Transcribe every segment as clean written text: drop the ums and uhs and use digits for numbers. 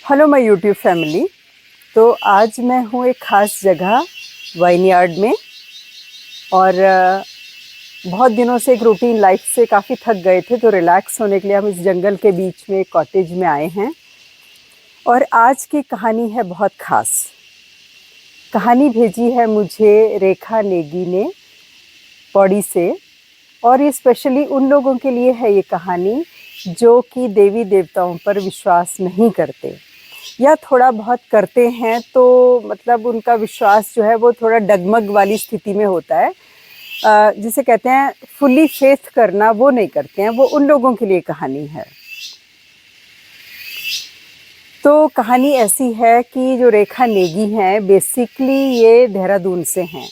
Hello my YouTube family. तो आज मैं हूँ एक ख़ास जगह वाइनयार्ड में और बहुत दिनों से एक रूटीन लाइफ से काफ़ी थक गए थे, तो रिलैक्स होने के लिए हम इस जंगल के बीच में एक कॉटेज में आए हैं। और आज की कहानी है बहुत ख़ास। कहानी भेजी है मुझे रेखा नेगी ने पौड़ी से, और ये स्पेशली उन लोगों के लिए है ये कहानी जो कि देवी देवताओं पर विश्वास नहीं करते या थोड़ा बहुत करते हैं, तो मतलब उनका विश्वास जो है वो थोड़ा डगमग वाली स्थिति में होता है। जिसे कहते हैं फुली फेथ करना, वो नहीं करते हैं। वो उन लोगों के लिए कहानी है। तो कहानी ऐसी है कि जो रेखा नेगी हैं, बेसिकली ये देहरादून से हैं।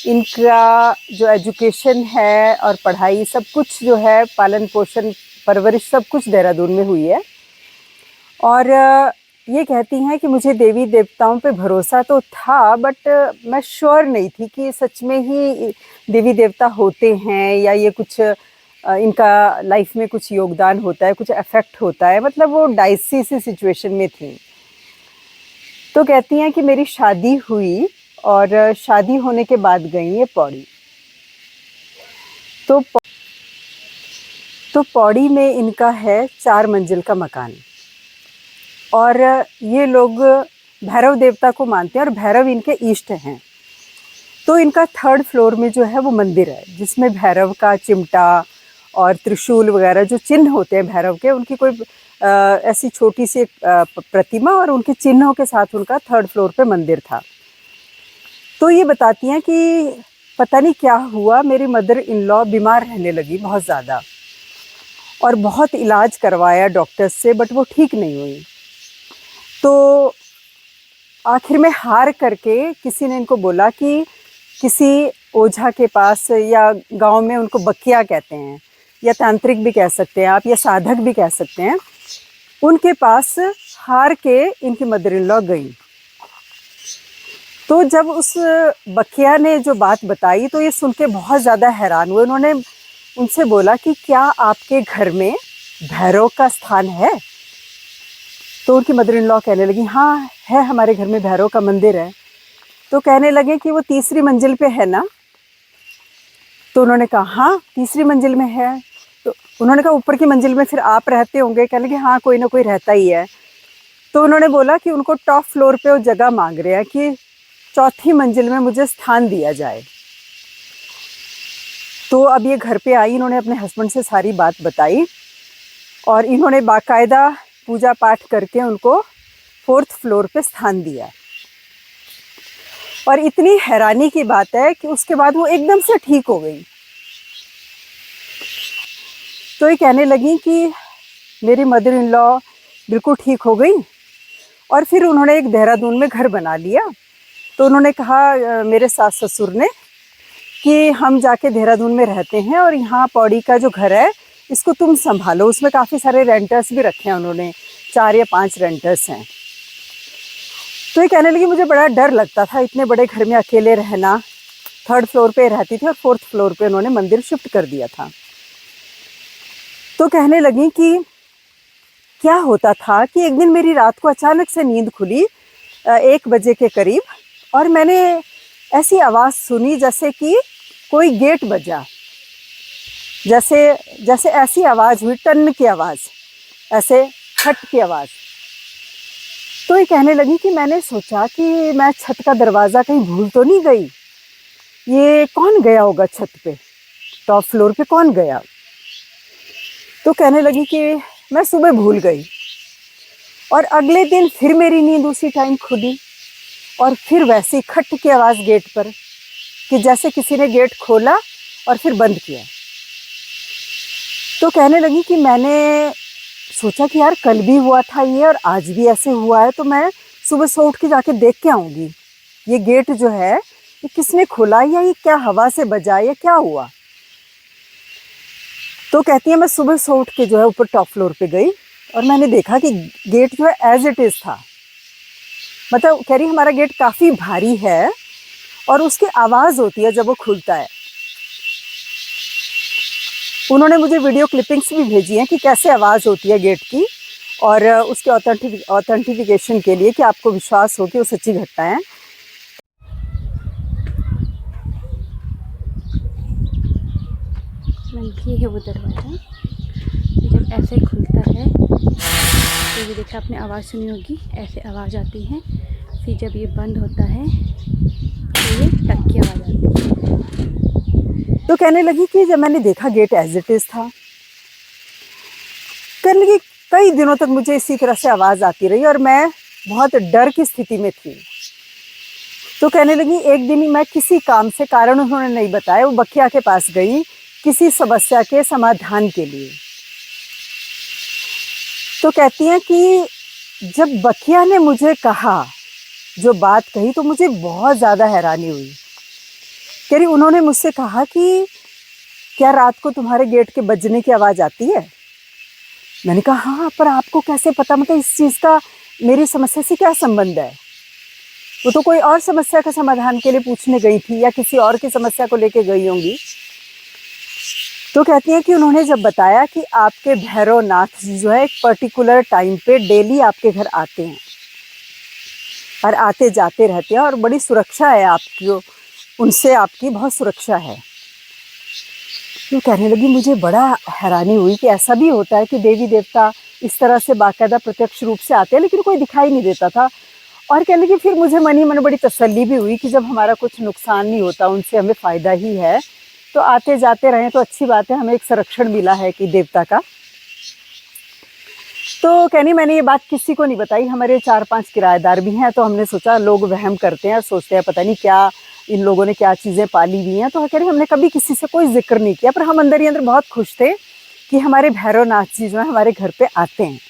इनका जो एजुकेशन है और पढ़ाई सब कुछ जो है, पालन पोषण परवरिश सब कुछ देहरादून में हुई है। और ये कहती हैं कि मुझे देवी देवताओं पे भरोसा तो था, बट मैं श्योर नहीं थी कि सच में ही देवी देवता होते हैं या ये कुछ इनका लाइफ में कुछ योगदान होता है, कुछ इफेक्ट होता है। मतलब वो डाइसी सी सिचुएशन में थी। तो कहती हैं कि मेरी शादी हुई और शादी होने के बाद गई ये पौड़ी। तो पौड़ी में इनका है 4 मंजिल का मकान, और ये लोग भैरव देवता को मानते हैं और भैरव इनके इष्ट हैं। तो इनका 3rd फ्लोर में जो है वो मंदिर है, जिसमें भैरव का चिमटा और त्रिशूल वगैरह जो चिन्ह होते हैं भैरव के, उनकी कोई ऐसी छोटी सी प्रतिमा और उनके चिन्हों के साथ उनका 3rd फ्लोर पे मंदिर था। तो ये बताती हैं कि पता नहीं क्या हुआ, मेरी मदर इन लॉ बीमार रहने लगी बहुत ज़्यादा, और बहुत इलाज करवाया डॉक्टर्स से, बट वो ठीक नहीं हुई। तो आखिर में हार करके किसी ने इनको बोला कि किसी ओझा के पास, या गांव में उनको बकिया कहते हैं, या तांत्रिक भी कह सकते हैं आप, या साधक भी कह सकते हैं, उनके पास हार के इनकी मदर इन लॉ गई। तो जब उस बकिया ने जो बात बताई, तो ये सुन के बहुत ज़्यादा हैरान हुए। उन्होंने उनसे बोला कि क्या आपके घर में भैरव का स्थान है? तो उनकी मदर इन लॉ कहने लगी, हाँ है, हमारे घर में भैरव का मंदिर है। तो कहने लगे कि वो 3री मंजिल पे है ना? तो उन्होंने कहा हाँ 3री मंजिल में है। तो उन्होंने कहा ऊपर की मंजिल में फिर आप रहते होंगे? कहने लगे हाँ, कोई ना कोई रहता ही है। तो उन्होंने बोला कि उनको टॉप फ्लोर पे वो जगह मांग रहे हैं कि 4थी मंजिल में मुझे स्थान दिया जाए। तो अब ये घर पे आई, इन्होंने अपने हस्बैंड से सारी बात बताई, और इन्होंने बाकायदा पूजा पाठ करके उनको 4th फ्लोर पे स्थान दिया। और इतनी हैरानी की बात है कि उसके बाद वो एकदम से ठीक हो गई। तो ये कहने लगी कि मेरी मदर इन लॉ बिल्कुल ठीक हो गई, और फिर उन्होंने एक देहरादून में घर बना लिया। तो उन्होंने कहा मेरे सास ससुर ने कि हम जाके देहरादून में रहते हैं, और यहाँ पौड़ी का जो घर है इसको तुम संभालो। उसमें काफ़ी सारे रेंटर्स भी रखे हैं उन्होंने, 4 या 5 रेंटर्स हैं। तो ये कहने लगी मुझे बड़ा डर लगता था इतने बड़े घर में अकेले रहना। 3rd फ्लोर पे रहती थी और 4th फ्लोर पे उन्होंने मंदिर शिफ्ट कर दिया था। तो कहने लगी कि क्या होता था कि एक दिन मेरी रात को अचानक से नींद खुली 1 बजे के करीब, और मैंने ऐसी आवाज़ सुनी जैसे कि कोई गेट बजा, जैसे ऐसी आवाज़ हुई, टन की आवाज़, ऐसे खट की आवाज़। तो ये कहने लगी कि मैंने सोचा कि मैं छत का दरवाज़ा कहीं भूल तो नहीं गई, ये कौन गया होगा छत पे, टॉप फ्लोर पे कौन गया? तो कहने लगी कि मैं सुबह भूल गई, और अगले दिन फिर मेरी नींद उसी टाइम खुली, और फिर वैसी खट की आवाज़ गेट पर, कि जैसे किसी ने गेट खोला और फिर बंद किया। तो कहने लगी कि मैंने सोचा कि यार कल भी हुआ था ये, और आज भी ऐसे हुआ है, तो मैं सुबह सो उठ के जाके देख के आऊँगी ये गेट जो है ये किसने खोला, या ये क्या हवा से बजा, या क्या हुआ। तो कहती है मैं सुबह सो उठ के जो है ऊपर टॉप फ्लोर पे गई, और मैंने देखा कि गेट जो है एज इट इज़ था। मतलब कह रही हमारा गेट काफ़ी भारी है, और उसकी आवाज़ होती है जब वो खुलता है। उन्होंने मुझे वीडियो क्लिपिंग्स भी भेजी हैं कि कैसे आवाज़ होती है गेट की, और उसके ऑथेंटिफिकेशन के लिए कि आपको विश्वास हो कि वो सच्ची घटना है। ये है वो दरवाज़ा, जब ऐसे खुलता है तो ये देखिए आपने आवाज़ सुनी होगी, ऐसे आवाज़ आती है। फिर जब ये बंद होता है तो ये टक की आवाज़ आती है। तो कहने लगी कि जब मैंने देखा गेट एज इट इज़ था, कहने लगी कई दिनों तक मुझे इसी तरह से आवाज़ आती रही और मैं बहुत डर की स्थिति में थी। तो कहने लगी एक दिन ही मैं किसी काम से, कारण उन्होंने नहीं बताया, वो बखिया के पास गई किसी समस्या के समाधान के लिए। तो कहती हैं कि जब बखिया ने मुझे कहा, जो बात कही, तो मुझे बहुत ज़्यादा हैरानी हुई। कह रही उन्होंने मुझसे कहा कि क्या रात को तुम्हारे गेट के बजने की आवाज़ आती है? मैंने कहा हाँ, पर आपको कैसे पता, मतलब इस चीज़ का मेरी समस्या से क्या संबंध है? वो तो कोई और समस्या का समाधान के लिए पूछने गई थी या किसी और की समस्या को लेके गई होंगी। तो कहती हैं कि उन्होंने जब बताया कि आपके भैरवनाथ जी जो है एक पर्टिकुलर टाइम पे डेली आपके घर आते हैं और आते जाते रहते हैं और बड़ी सुरक्षा है आपकी, उनसे आपकी बहुत सुरक्षा है। तो कहने लगी मुझे बड़ा हैरानी हुई कि ऐसा भी होता है कि देवी देवता इस तरह से बाकायदा प्रत्यक्ष रूप से आते हैं, लेकिन कोई दिखाई नहीं देता था। और कहने लगी फिर मुझे मन ही मन बड़ी तसल्ली भी हुई कि जब हमारा कुछ नुकसान नहीं होता, उनसे हमें फ़ायदा ही है, तो आते जाते रहें तो अच्छी बात है, हमें एक संरक्षण मिला है कि देवता का। तो कहनी मैंने ये बात किसी को नहीं बताई, हमारे 4-5 किराएदार भी हैं, तो हमने सोचा लोग वहम करते हैं और सोचते हैं पता नहीं क्या इन लोगों ने क्या चीज़ें पाली हुई हैं, तो कह रही हमने कभी किसी से कोई जिक्र नहीं किया, पर हम अंदर ही अंदर बहुत खुश थे कि हमारे भैरवनाथ जी जो है हमारे घर पे आते हैं।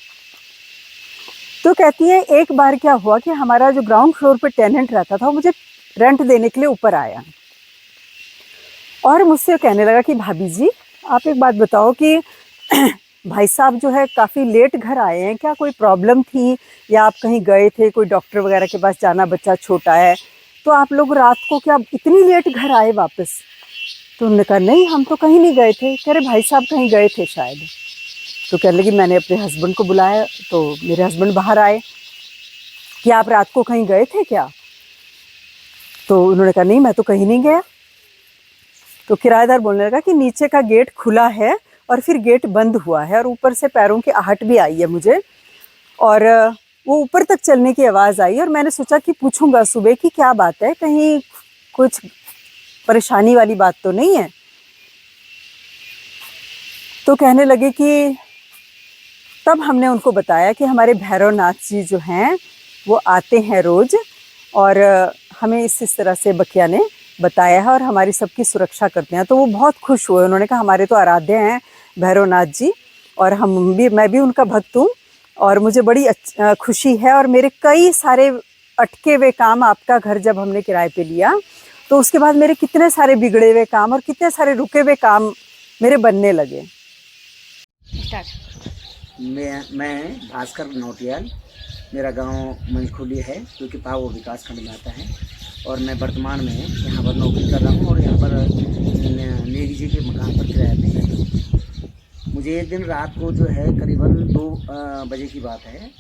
तो कहती है एक बार क्या हुआ कि हमारा जो ग्राउंड फ्लोर पे टेनेंट रहता था वो मुझे रेंट देने के लिए ऊपर आया और मुझसे कहने लगा कि भाभी जी आप एक बात बताओ कि भाई साहब जो है काफ़ी लेट घर आए हैं, क्या कोई प्रॉब्लम थी या आप कहीं गए थे, कोई डॉक्टर वगैरह के पास जाना, बच्चा छोटा है, तो आप लोग रात को क्या इतनी लेट घर आए वापस? तो उन्होंने कहा नहीं हम तो कहीं नहीं गए थे। कह रहे भाई साहब कहीं गए थे शायद। तो कहने लगी मैंने अपने हस्बैंड को बुलाया, तो मेरे हस्बैंड बाहर आए कि आप रात को कहीं गए थे क्या? तो उन्होंने कहा नहीं मैं तो कहीं नहीं गया। तो किराएदार बोलने लगा कि नीचे का गेट खुला है और फिर गेट बंद हुआ है और ऊपर से पैरों की आहट भी आई है मुझे, और वो ऊपर तक चलने की आवाज़ आई और मैंने सोचा कि पूछूंगा सुबह कि क्या बात है, कहीं कुछ परेशानी वाली बात तो नहीं है। तो कहने लगे कि तब हमने उनको बताया कि हमारे भैरवनाथ जी जो हैं वो आते हैं रोज़ और हमें इस तरह से बखिया ने बताया है और हमारी सबकी सुरक्षा करते हैं। तो वो बहुत खुश हुए, उन्होंने कहा हमारे तो आराध्य हैं भैरवनाथ जी और मैं भी उनका भक्त हूँ और मुझे बड़ी खुशी है और मेरे कई सारे अटके हुए काम, आपका घर जब हमने किराए पे लिया तो उसके बाद मेरे कितने सारे बिगड़े हुए काम और कितने सारे रुके हुए काम मेरे बनने लगे। मैं भास्कर नौटियाल, मेरा गांव मंझखुली है जो कि पावो विकास खंड में आता है और मैं वर्तमान में यहाँ पर नौकरी कर रहा हूँ और यहाँ पर नेगी जी के मकान पर किराया पे रहता हूँ। मुझे एक दिन रात को जो है करीबन 2 बजे की बात है,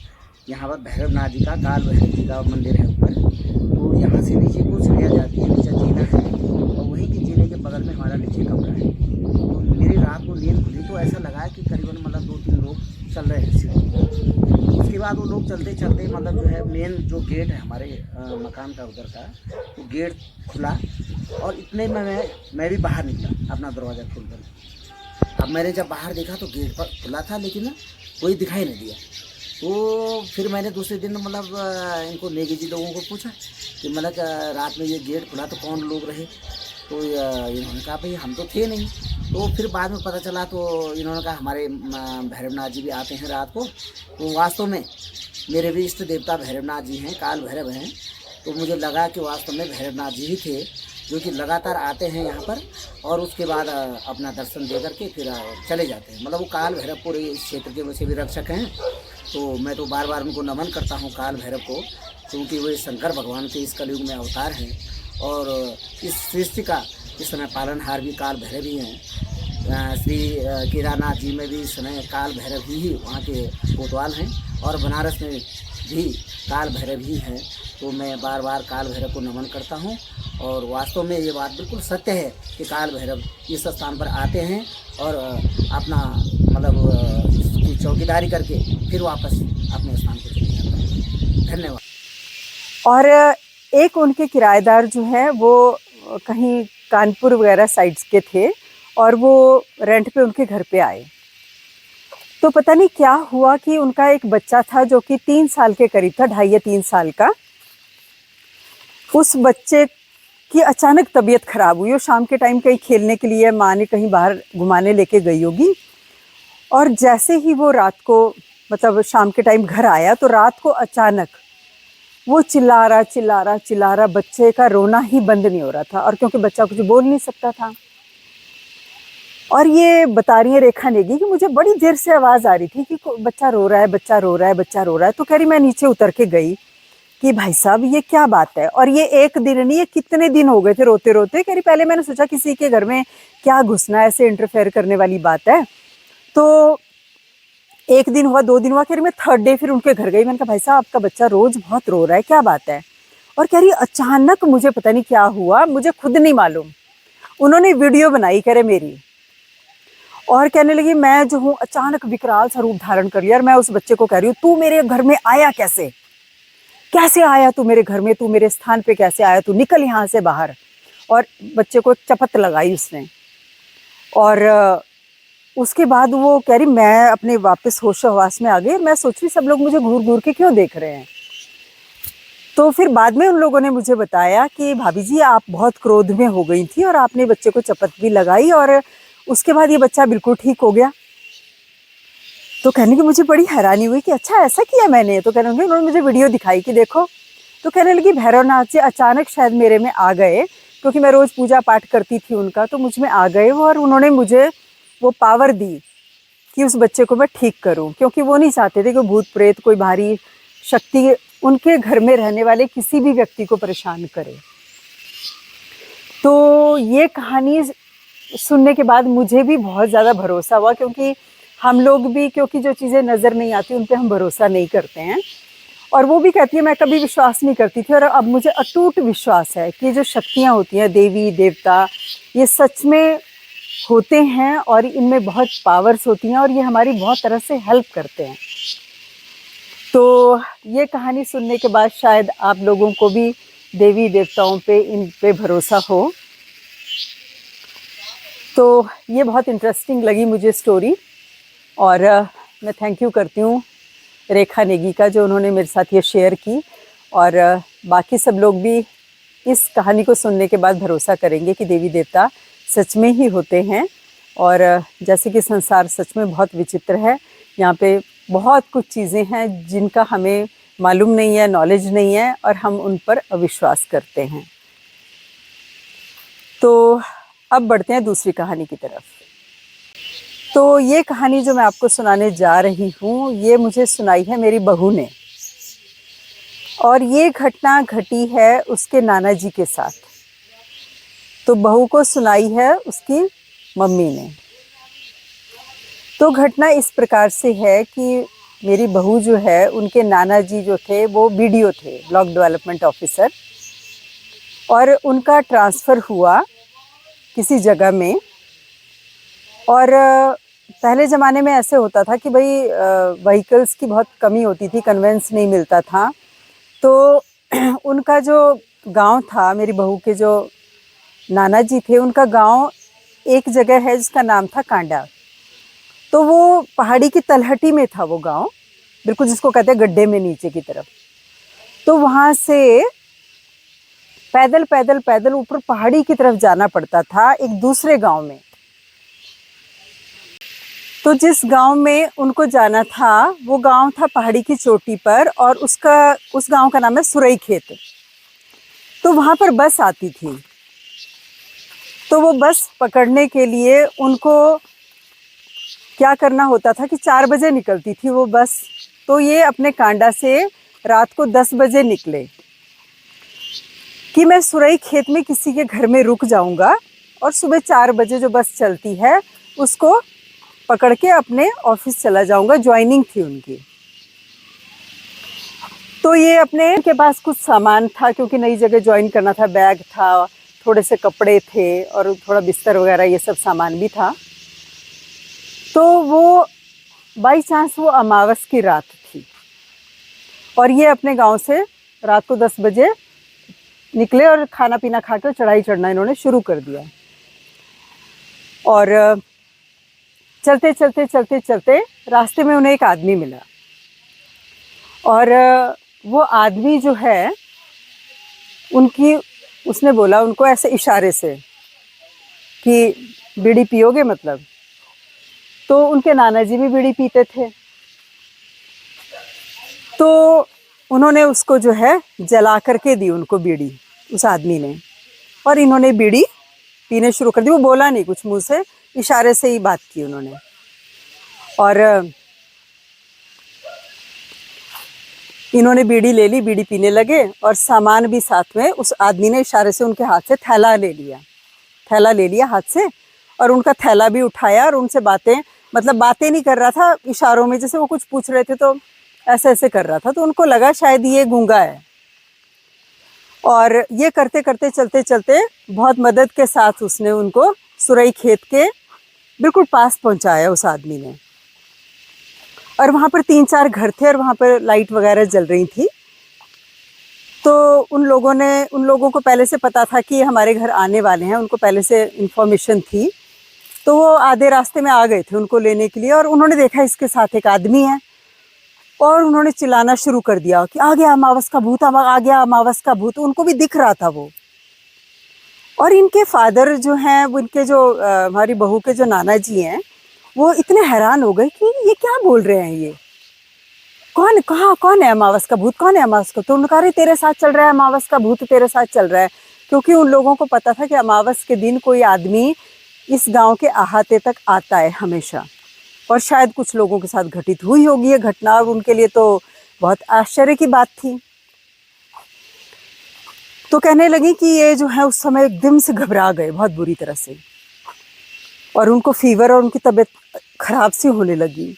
यहाँ पर भैरवनाथ जी का, काल भैरव जी का मंदिर है ऊपर, तो यहाँ से नीचे को सीढ़ियाँ जाती है, नीचे जीना है और वहीं के जीने के बगल में हमारा नीचे कमरा है। तो मेरी रात को नींद खुली तो ऐसा लगा कि करीबन मतलब 2-3 लोग चल रहे हैं सीढ़ी। उसके बाद वो लोग चलते चलते मतलब जो है मेन जो गेट है हमारे मकान का उधर का, वो गेट खुला और इतने में मैं भी बाहर निकला अपना दरवाज़ा खोलकर। अब मैंने जब बाहर देखा तो गेट पर खुला था लेकिन कोई दिखाई नहीं दिया। तो फिर मैंने दूसरे दिन मतलब इनको नेगी जी लोगों को पूछा कि मतलब रात में ये गेट खुला तो कौन लोग रहे, तो इन्होंने कहा भाई हम तो थे नहीं। तो फिर बाद में पता चला तो इन्होंने कहा हमारे भैरवनाथ जी भी आते हैं रात को। तो वास्तव में मेरे भी इष्ट देवता भैरवनाथ जी हैं, काल भैरव हैं। तो मुझे लगा कि वास्तव में भैरवनाथ जी ही थे जो कि लगातार आते हैं यहाँ पर और उसके बाद अपना दर्शन दे करके फिर चले जाते हैं। मतलब वो काल भैरव पूरे इस क्षेत्र के वैसे भी रक्षक हैं। तो मैं तो बार बार उनको नमन करता हूँ काल भैरव को, क्योंकि वो शंकर भगवान के इस कलयुग में अवतार हैं और इस सृष्टि का इस समय पालनहार भी काल भैरव ही हैं। श्री केदारनाथ जी में भी इस समय काल भैरव ही वहाँ के कोतवाल हैं, और बनारस में भी काल भैरव ही हैं। तो मैं बार बार काल भैरव को नमन करता हूँ, और वास्तव में ये बात बिल्कुल सत्य है कि काल भैरव इस स्थान पर आते हैं और अपना मतलब इसकी चौकीदारी करके फिर वापस अपने स्थान पर चले जाते हैं। धन्यवाद। और एक उनके किराएदार जो हैं वो कहीं कानपुर वगैरह साइड्स के थे, और वो रेंट पे उनके घर पे आए। तो पता नहीं क्या हुआ कि उनका एक बच्चा था जो कि 3 साल के करीब था, 2.5 या 3 साल का। उस बच्चे की अचानक तबीयत खराब हुई, और शाम के टाइम कहीं खेलने के लिए माँ ने कहीं बाहर घुमाने लेके गई होगी, और जैसे ही वो रात को मतलब शाम के टाइम घर आया तो रात को अचानक वो चिल्ला रहा, बच्चे का रोना ही बंद नहीं हो रहा था, और क्योंकि बच्चा कुछ बोल नहीं सकता था। और ये बता रही है रेखा नेगी कि मुझे बड़ी देर से आवाज़ आ रही थी कि बच्चा रो रहा है। तो कह रही मैं नीचे उतर के गई कि भाई साहब ये क्या बात है। और ये एक दिन नहीं, ये कितने दिन हो गए थे रोते रोते। कह रही पहले मैंने सोचा किसी के घर में क्या घुसना, ऐसे इंटरफेयर करने वाली बात है। तो 1 दिन हुआ, 2 दिन हुआ, कह रही मैं 3rd डे फिर उनके घर गई। मैंने कहा भाई साहब आपका बच्चा रोज़ बहुत रो रहा है, क्या बात है। और कह रही अचानक मुझे पता नहीं क्या हुआ, मुझे खुद नहीं मालूम, उन्होंने वीडियो बनाई कह रहे मेरी, और कहने लगी मैं जो हूँ अचानक विकराल सा रूप धारण कर लिया। और मैं उस बच्चे को कह रही हूँ तू मेरे घर में आया कैसे आया तू मेरे घर में, तू मेरे स्थान पे कैसे आया, तू निकल यहाँ से बाहर। और बच्चे को एक चपत लगाई उसने। और उसके बाद वो कह रही मैं अपने वापस होश हवास में आ गई। मैं सोच रही सब लोग मुझे घूर घूर के क्यों देख रहे हैं। तो फिर बाद में उन लोगों ने मुझे बताया कि भाभी जी आप बहुत क्रोध में हो गई थी और आपने बच्चे को चपत भी लगाई, और उसके बाद ये बच्चा बिल्कुल ठीक हो गया। तो कहने की मुझे बड़ी हैरानी हुई कि अच्छा ऐसा किया मैंने। तो कहने लगे उन्होंने मुझे वीडियो दिखाई कि देखो। तो कहने लगी भैरवनाथ जी अचानक शायद मेरे में आ गए, क्योंकि मैं रोज़ पूजा पाठ करती थी उनका, तो मुझ में आ गए वो, और उन्होंने मुझे वो पावर दी कि उस बच्चे को मैं ठीक करूं, क्योंकि वो नहीं चाहते थे कि भूत प्रेत कोई भारी शक्ति उनके घर में रहने वाले किसी भी व्यक्ति को परेशान करे। तो ये कहानी सुनने के बाद मुझे भी बहुत ज़्यादा भरोसा हुआ, क्योंकि हम लोग भी क्योंकि जो चीज़ें नज़र नहीं आती उन पे हम भरोसा नहीं करते हैं। और वो भी कहती है मैं कभी विश्वास नहीं करती थी, और अब मुझे अटूट विश्वास है कि जो शक्तियाँ होती हैं देवी देवता ये सच में होते हैं, और इनमें बहुत पावर्स होती हैं, और ये हमारी बहुत तरह से हेल्प करते हैं। तो ये कहानी सुनने के बाद शायद आप लोगों को भी देवी देवताओं पे इन पे भरोसा हो। तो ये बहुत इंटरेस्टिंग लगी मुझे स्टोरी, और मैं थैंक यू करती हूँ रेखा नेगी का जो उन्होंने मेरे साथ ये शेयर की। और बाकी सब लोग भी इस कहानी को सुनने के बाद भरोसा करेंगे कि देवी देवता सच में ही होते हैं, और जैसे कि संसार सच में बहुत विचित्र है, यहाँ पे बहुत कुछ चीज़ें हैं जिनका हमें मालूम नहीं है, नॉलेज नहीं है, और हम उन पर अविश्वास करते हैं। तो अब बढ़ते हैं दूसरी कहानी की तरफ। तो ये कहानी जो मैं आपको सुनाने जा रही हूँ ये मुझे सुनाई है मेरी बहू ने, और ये घटना घटी है उसके नाना जी के साथ। तो बहू को सुनाई है उसकी मम्मी ने। तो घटना इस प्रकार से है कि मेरी बहू जो है उनके नाना जी जो थे वो BDO थे, ब्लॉक डेवलपमेंट ऑफिसर, और उनका ट्रांसफ़र हुआ किसी जगह में। और पहले ज़माने में ऐसे होता था कि भाई व्हीकल्स की बहुत कमी होती थी, कन्वेंस नहीं मिलता था। तो उनका जो गांव था, मेरी बहू के जो नाना जी थे उनका गांव एक जगह है जिसका नाम था कांडा। तो वो पहाड़ी की तलहटी में था वो गांव, बिल्कुल जिसको कहते हैं गड्ढे में नीचे की तरफ। तो वहाँ से पैदल पैदल पैदल ऊपर पहाड़ी की तरफ जाना पड़ता था एक दूसरे गांव में। तो जिस गांव में उनको जाना था वो गांव था पहाड़ी की चोटी पर, और उस गांव का नाम है सुरई खेत। तो वहाँ पर बस आती थी। तो वो बस पकड़ने के लिए उनको क्या करना होता था कि 4 बजे निकलती थी वो बस। तो ये अपने कांडा से रात को 10 बजे निकले कि मैं सुरई खेत में किसी के घर में रुक जाऊंगा, और सुबह 4 बजे जो बस चलती है उसको पकड़ के अपने ऑफिस चला जाऊंगा। ज्वाइनिंग थी उनकी। तो ये अपने के पास कुछ सामान था क्योंकि नई जगह ज्वाइन करना था, बैग था, थोड़े से कपड़े थे और थोड़ा बिस्तर वगैरह ये सब सामान भी था। तो वो बाई चांस वो अमावस की रात थी और ये अपने गांव से रात को 10 बजे निकले और खाना पीना खा कर चढ़ाई चढ़ना इन्होंने शुरू कर दिया। और चलते चलते चलते चलते रास्ते में उन्हें एक आदमी मिला और वो आदमी जो है उसने बोला उनको ऐसे इशारे से कि बीड़ी पियोगे मतलब। तो उनके नाना जी भी बीड़ी पीते थे। तो उन्होंने उसको जो है जला करके दी उनको बीड़ी, उस आदमी ने, और इन्होंने बीड़ी पीने शुरू कर दी। वो बोला नहीं कुछ, मुंह से इशारे से ही बात की उन्होंने। और इन्होंने बीड़ी ले ली, बीड़ी पीने लगे और सामान भी साथ में। उस आदमी ने इशारे से उनके हाथ से थैला ले लिया हाथ से और उनका थैला भी उठाया और उनसे बातें नहीं कर रहा था, इशारों में, जैसे वो कुछ पूछ रहे थे तो ऐसे ऐसे कर रहा था। तो उनको लगा शायद ये गूंगा है। और ये करते करते चलते चलते बहुत मदद के साथ उसने उनको सुरई खेत के बिल्कुल पास पहुंचाया उस आदमी ने। और वहाँ पर 3-4 घर थे और वहाँ पर लाइट वगैरह जल रही थी। तो उन लोगों को पहले से पता था कि हमारे घर आने वाले हैं, उनको पहले से इन्फॉर्मेशन थी। तो वो आधे रास्ते में आ गए थे उनको लेने के लिए और उन्होंने देखा इसके साथ एक आदमी है और उन्होंने चिल्लाना शुरू कर दिया कि आ गया अमावस का भूत, आ गया अमावस का भूत। उनको भी दिख रहा था वो। और इनके फादर जो हैं, इनके जो हमारी बहू के जो नाना जी हैं, वो इतने हैरान हो गए कि ये क्या बोल रहे हैं, ये कौन है अमावस का भूत, कौन है अमावस का। तो उन्होंने कहा तेरे साथ चल रहा है अमावस का भूत, तेरे साथ चल रहा है। क्योंकि उन लोगों को पता था कि अमावस के दिन कोई आदमी इस गांव के अहाते तक आता है हमेशा, और शायद कुछ लोगों के साथ घटित हुई होगी ये घटना। और उनके लिए तो बहुत आश्चर्य की बात थी। तो कहने लगी कि ये जो है उस समय एकदम से घबरा गए बहुत बुरी तरह से, और उनको फीवर और उनकी तबीयत खराब सी होने लगी।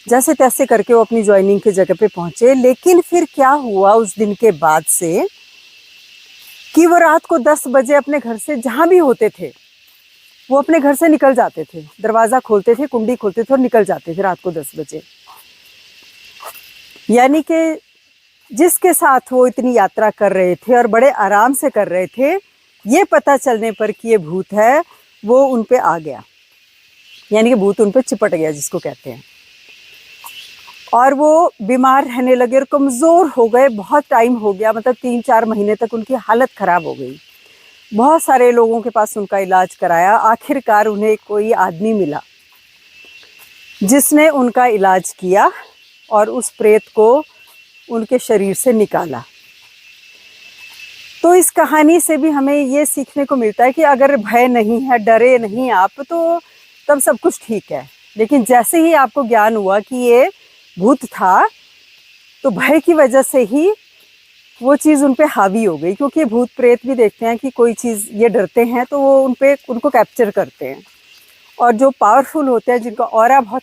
जैसे तैसे करके वो अपनी ज्वाइनिंग की जगह पे पहुंचे। लेकिन फिर क्या हुआ उस दिन के बाद से कि वो रात को 10 बजे अपने घर से जहाँ भी होते थे वो अपने घर से निकल जाते थे, दरवाज़ा खोलते थे, कुंडी खोलते थे और निकल जाते थे रात को 10 बजे। यानी कि जिसके साथ वो इतनी यात्रा कर रहे थे और बड़े आराम से कर रहे थे, ये पता चलने पर कि ये भूत है, वो उन पे आ गया। यानी कि भूत उन पे चिपट गया जिसको कहते हैं। और वो बीमार रहने लगे और कमज़ोर हो गए। बहुत टाइम हो गया, मतलब 3-4 महीने तक उनकी हालत ख़राब हो गई। बहुत सारे लोगों के पास उनका इलाज कराया। आखिरकार उन्हें कोई आदमी मिला जिसने उनका इलाज किया और उस प्रेत को उनके शरीर से निकाला। तो इस कहानी से भी हमें ये सीखने को मिलता है कि अगर भय नहीं है, डरे नहीं आप, तो तब सब कुछ ठीक है। लेकिन जैसे ही आपको ज्ञान हुआ कि ये भूत था, तो भय की वजह से ही वो चीज़ उन पे हावी हो गई। क्योंकि भूत प्रेत भी देखते हैं कि कोई चीज़ ये डरते हैं तो वो उनको कैप्चर करते हैं। और जो पावरफुल होते हैं, जिनका ऑरा बहुत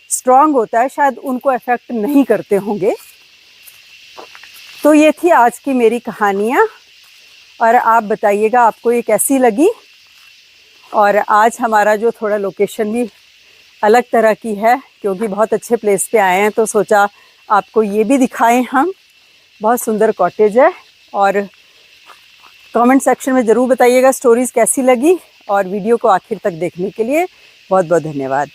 स्ट्रांग होता है, शायद उनको अफेक्ट नहीं करते होंगे। तो ये थी आज की मेरी कहानियाँ, और आप बताइएगा आपको ये कैसी लगी। और आज हमारा जो थोड़ा लोकेशन भी अलग तरह की है, क्योंकि बहुत अच्छे प्लेस पे आए हैं, तो सोचा आपको ये भी दिखाएं हम। बहुत सुंदर कॉटेज है। और कमेंट सेक्शन में ज़रूर बताइएगा स्टोरीज़ कैसी लगी, और वीडियो को आखिर तक देखने के लिए बहुत बहुत धन्यवाद।